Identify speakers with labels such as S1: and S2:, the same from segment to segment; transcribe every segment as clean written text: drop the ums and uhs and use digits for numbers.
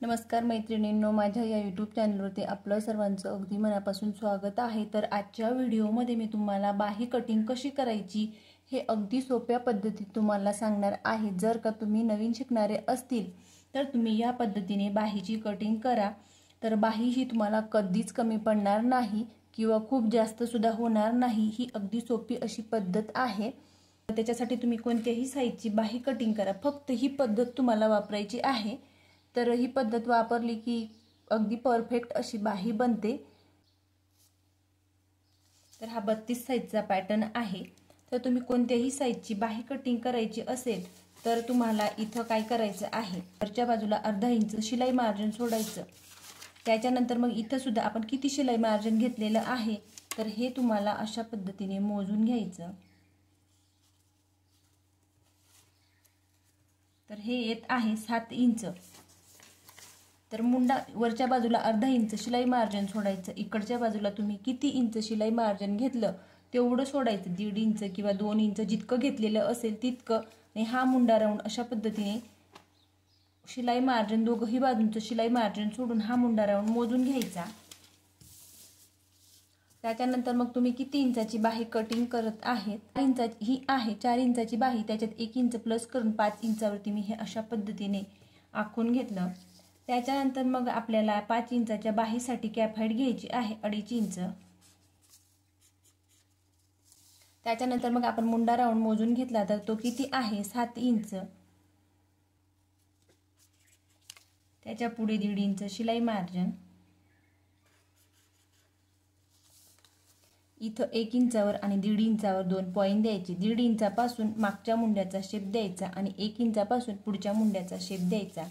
S1: नमस्कार मैत्रिणींनो, माझ्या या यूट्यूब चॅनलवरती आपलं सर्वांचं अगदी मनापासून स्वागत आहे। तर आजच्या व्हिडिओमध्ये मी तुम्हाला बाही कटिंग कशी करायची हे अगदी सोप्या पद्धतीत तुम्हाला सांगणार आहे। जर का तुम्ही नवीन शिकणारे असतील तर तुम्ही या पद्धतीने बाहीची कटिंग करा, तर बाही ही तुम्हाला कधीच कमी पडणार नाही किंवा खूप जास्त सुद्धा होणार नाही। ही अगदी सोपी अशी पद्धत आहे। त्याच्यासाठी तुम्ही कोणत्याही साईजची बाही कटिंग करा, फक्त ही पद्धत तुम्हाला वापरायची आहे। तर ही पद्धत वापरली की अगदी परफेक्ट अशी बाही बनते। तर हा 32 साइजचा पॅटर्न आहे। तर तुम्ही कोणत्याही साइजची बाही कटिंग करायची असेल तर तुम्हाला इथं काय करायचं आहे, वरच्या बाजूला अर्धा इंच शिलाई मार्जिन सोडायचं। त्याच्यानंतर मग इथं सुद्धा आपण किती शिलाई मार्जिन घेतलेलं आहे तर हे तुम्हाला अशा पद्धतीने मोजून घ्यायचं। तर हे येत आहे 7 इंच। तर मुंडा वरच्या बाजूला अर्धा इंच शिलाई मार्जिन सोडायचं। इकडच्या बाजूला तुम्ही किती इंच शिलाई मार्जिन घेतलं तेवढं सोडायचं, 1.5 इंच किंवा 2 इंच जितकं घेतलेलं असेल तितकं। आणि हा मुंडा राऊंड अशा पद्धतीने शिलाई मार्जिन दोघही बाजूंचं शिलाई मार्जिन सोडून हा मुंडा राऊंड मोजून घ्यायचा। त्याच्यानंतर मग तुम्ही किती इंचाची बाही कटिंग करत आहेत, 4 इंचाची ही आहे। 4 इंचाची बाही, त्याच्यात 1 इंच प्लस करून 5 इंचावरती मी हे अशा पद्धतीने आखून घेतलं। त्याच्यानंतर मग आपल्याला 5 इंचाच्या बाहीसाठी कॅप हाईट घ्यायची आहे 2.5 इंच। त्याच्यानंतर मग आपण मुंडा राऊंड मोजून घेतला तर तो किती आहे 7 इंच। त्याच्या पुढे 1.5 इंच शिलाई मार्जिन, इथं 1 इंचावर आणि 1.5 इंचावर 2 पॉइंट द्यायचे। 1.5 इंचापासून मागच्या मुंड्याचा शेप द्यायचा आणि 1 इंचापासून पुढच्या मुंड्याचा शेप द्यायचा।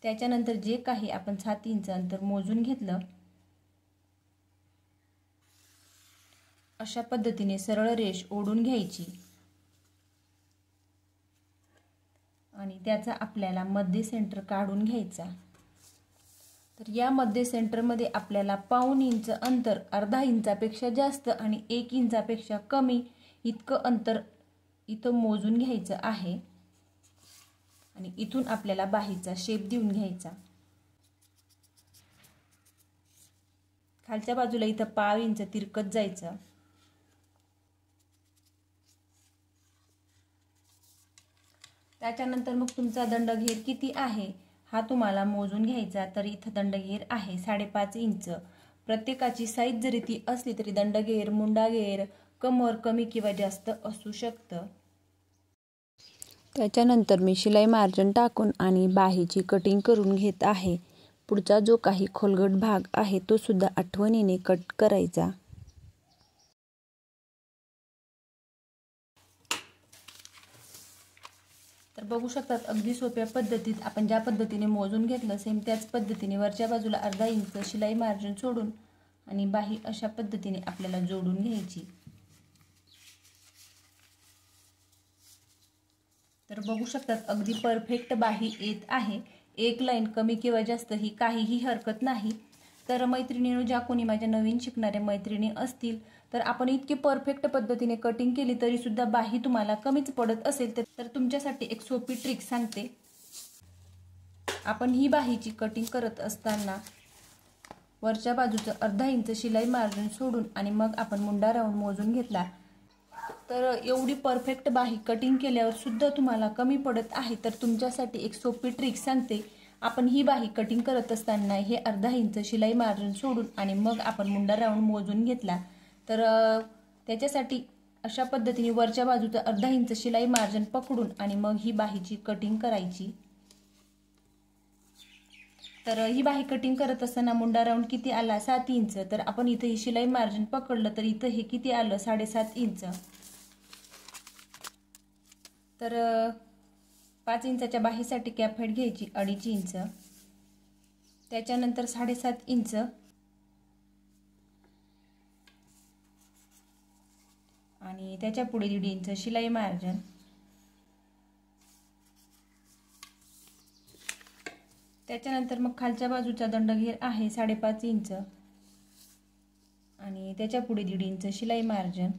S1: त्याच्यानंतर जे काही आपण 7 इंच अंतर मोजून घेतलं अशा पद्धतीने सरळ रेष ओढून घ्यायची आणि त्याचा आपल्याला मध्य सेंटर काढून घ्यायचा। तर या मध्य सेंटर मध्ये आपल्याला पाऊण इंच अंतर, अर्धा इंचापेक्षा जास्त आणि 1 इंचापेक्षा कमी इतकं अंतर इथं मोजून घ्यायचं आहे आणि इथून आपल्याला बाहीचा शेप देऊन घ्यायचा। खालच्या बाजूला इथं पाव इंच तिरकत जायचं। त्याच्यानंतर मग तुमचा दंडघेर किती आहे हा तुम्हाला मोजून घ्यायचा। तर इथं दंडघेर आहे 5.5 इंच। प्रत्येकाची साईज जरी ती असली तरी दंडघेर, मुंडाघेर, कमर कमी किंवा जास्त असू शकतं। त्याच्यानंतर मी शिलाई मार्जिन टाकून आणि बाहीची कटिंग करून घेत आहे। पुढचा जो काही खोलगट भाग आहे तो सुद्धा आठवणीने कट करायचा। तर बघू शकतात अगदी सोप्या पद्धतीत आपण ज्या पद्धतीने मोजून घेतलं सेम त्याच पद्धतीने वरच्या बाजूला अर्धा इंच शिलाई मार्जिन सोडून आणि बाही अशा पद्धतीने आपल्याला जोडून घ्यायची। तर बघू शकतात अगदी परफेक्ट बाही येत आहे। एक लाईन कमी किंवा जास्त ही काहीही हरकत नाही। तर मैत्रिणींनो, ज्या कोणी माझ्या नवीन शिकणारे मैत्रिणी असतील तर आपण इतकी परफेक्ट पद्धतीने कटिंग केली तरी सुद्धा बाही तुम्हाला कमीच पडत असेल तर तुमच्यासाठी एक सोपी ट्रिक सांगते। आपण ही बाहीची कटिंग करत असताना वरच्या बाजूचं अर्धा इंच शिलाई मार्जिन सोडून आणि मग आपण मुंडा राऊंड मोजून घेतला तर एवढी परफेक्ट बाही कटिंग केल्यावर सुद्धा तुम्हाला कमी पडत आहे। तर तुमच्यासाठी एक सोपी ट्रिक सांगते। आपण ही बाही कटिंग करत असताना हे अर्धा इंच शिलाई मार्जिन सोडून आणि मग आपण मुंडा राऊंड मोजून घेतला तर त्याच्यासाठी अशा पद्धतीने वरच्या बाजूचं अर्धा इंच शिलाई मार्जिन पकडून आणि मग ही बाहीची कटिंग करायची। तर ही बाही कटिंग करत असताना मुंडा राऊंड किती आला 7 इंच। तर आपण इथे ही शिलाई मार्जिन पकडलं तर इथे हे किती आलं 7.5 इंच। तर 5 इंचाच्या बाहीसाठी कॅप हाईट घ्यायची 2.5 इंच। त्याच्यानंतर 7.5 इंच आणि त्याच्या पुढे 1.5 इंच शिलाई मार्जिन। त्याच्यानंतर मग खालच्या बाजूचा दंडघेर आहे 5.5 इंच आणि त्याच्या पुढे 1.5 इंच शिलाई मार्जिन।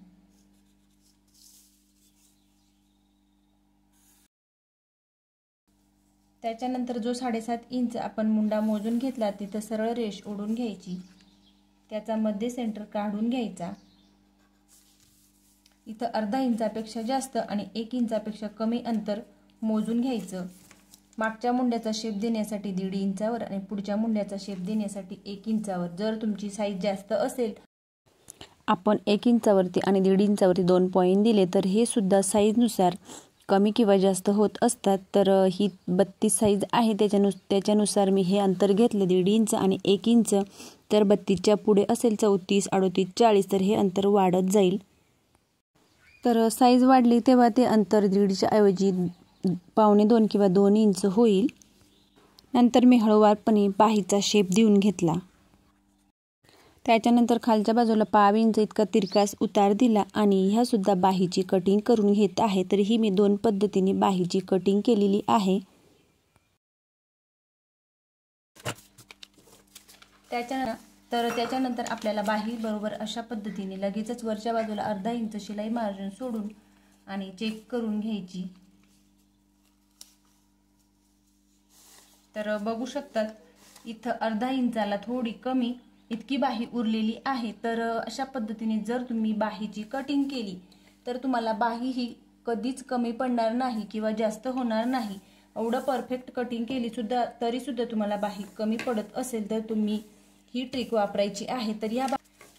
S1: त्याच्यानंतर जो 7.5 इंच आपण मुंडा मोजून घेतला तिथं सरळ रेष ओढून घ्यायची, त्याचा मध्य सेंटर काढून घ्यायचा। इथं अर्धा इंचापेक्षा जास्त आणि 1 इंचापेक्षा कमी अंतर मोजून घ्यायचं। मागच्या मुंड्याचा शेप देण्यासाठी 1.5 इंचावर आणि पुढच्या मुंड्याचा शेप देण्यासाठी 1 इंचावर। जर तुमची साईज जास्त असेल, आपण 1 इंचावरती आणि 1.5 इंचावरती 2 पॉईंट दिले तर हे सुद्धा साईजनुसार कमी किंवा जास्त होत असतात। तर ही 32 साईज आहे, त्याच्यानुसार मी हे अंतर घेतलं 1.5 इंच आणि 1 इंच। तर 32च्या पुढे असेल 34, 38, 40 तर हे अंतर वाढत जाईल। तर साईज वाढली तेव्हा ते अंतर 1.5च्या ऐवजी 1.25 किंवा 2 इंच होईल। नंतर मी हळूवारपणे बाहीचा शेप देऊन घेतला। त्याच्यानंतर खालच्या बाजूला 1.5 इंच इतका तिरकास उतार दिला आणि ह्या सुद्धा बाहीची कटिंग करून घेत आहे। तर ही मी 2 पद्धतीने बाहीची कटिंग केलेली आहे। त्याच्यानंतर आपल्याला बाही बरोबर अशा पद्धतीने लगेचच वरच्या बाजूला अर्धा इंच शिलाई मार्जिन सोडून आणि चेक करून घ्यायची। तर बघू शकतात इथं अर्धा इंचाला थोडी कमी इतकी बाही उरलेली आहे। तर अशा पद्धतीने जर तुम्ही बाहीची कटिंग केली तर तुम्हाला बाही ही कधीच कमी पडणार नाही किंवा जास्त होणार नाही। एवढं परफेक्ट कटिंग केली तरी सुद्धा तुम्हाला बाही कमी पडत असेल तर तुम्ही ही ट्रिक वापरायची आहे।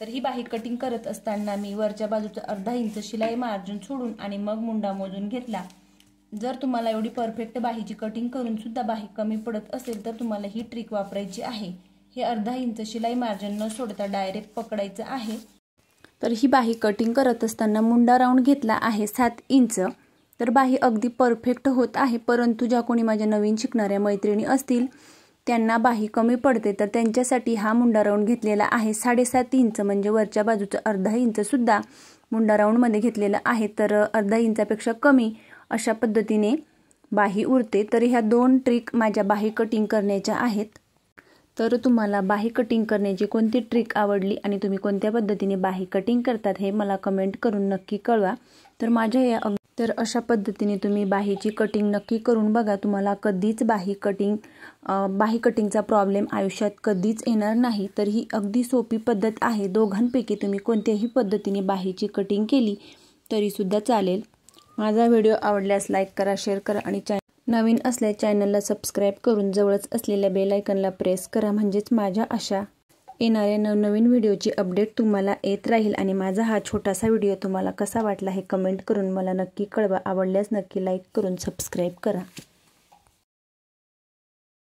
S1: तर ही बाही कटिंग करत असताना मी वरच्या बाजूचं अर्धा इंच शिलाई मार्जिन सोडून आणि मग मुंडा मोजून घेतला। जर तुम्हाला एवढी परफेक्ट बाहीची कटिंग करून सुद्धा बाही कमी पडत असेल तर तुम्हाला ही ट्रिक वापरायची आहे। हे अर्धा इंच शिलाई मार्जिन न सोडता डायरेक्ट पकडायचं आहे। तर ही बाही कटिंग करत असताना मुंडा राऊंड घेतला आहे 7 इंच। तर बाही अगदी परफेक्ट होत आहे, परंतु ज्या कोणी माझ्या नवीन शिकणाऱ्या मैत्रिणी असतील त्यांना बाही कमी पडते तर त्यांच्यासाठी हा मुंडा राऊंड घेतलेला आहे 7.5 इंच, म्हणजे वरच्या बाजूचं अर्धा इंच सुद्धा मुंडा राऊंडमध्ये घेतलेला आहे। तर अर्धा इंचापेक्षा कमी अशा पद्धतीने बाही उरते। तर ह्या 2 ट्रिक माझ्या बाही कटिंग करण्याच्या आहेत। तर तुम्हाला बाही कटिंग करण्याची कोणती ट्रिक आवडली आणि तुम्ही कोणत्या पद्धतीने बाही कटिंग करतात हे मला कमेंट करून नक्की कळवा। तर अशा पद्धतीने तुम्ही बाहीची कटिंग नक्की करून बघा, तुम्हाला कधीच बाही कटिंगचा प्रॉब्लेम आयुष्यात कधीच येणार नाही। तर ही अगदी सोपी पद्धत आहे, दोघांपैकी तुम्ही कोणत्याही पद्धतीने बाहीची कटिंग केली तरी सुद्धा चालेल। माझा व्हिडिओ आवडल्यास लाईक करा, शेअर करा आणि नवीन असल्या चॅनलला सबस्क्राईब करून जवळच असलेल्या बेल आयकॉनला प्रेस करा, म्हणजेच माझ्या अशा येणाऱ्या नवनवीन व्हिडिओची अपडेट तुम्हाला येत राहील। आणि माझा हा छोटासा व्हिडिओ तुम्हाला कसा वाटला हे कमेंट करून मला नक्की कळवा। आवडल्यास नक्की लाईक करून सबस्क्राईब करा।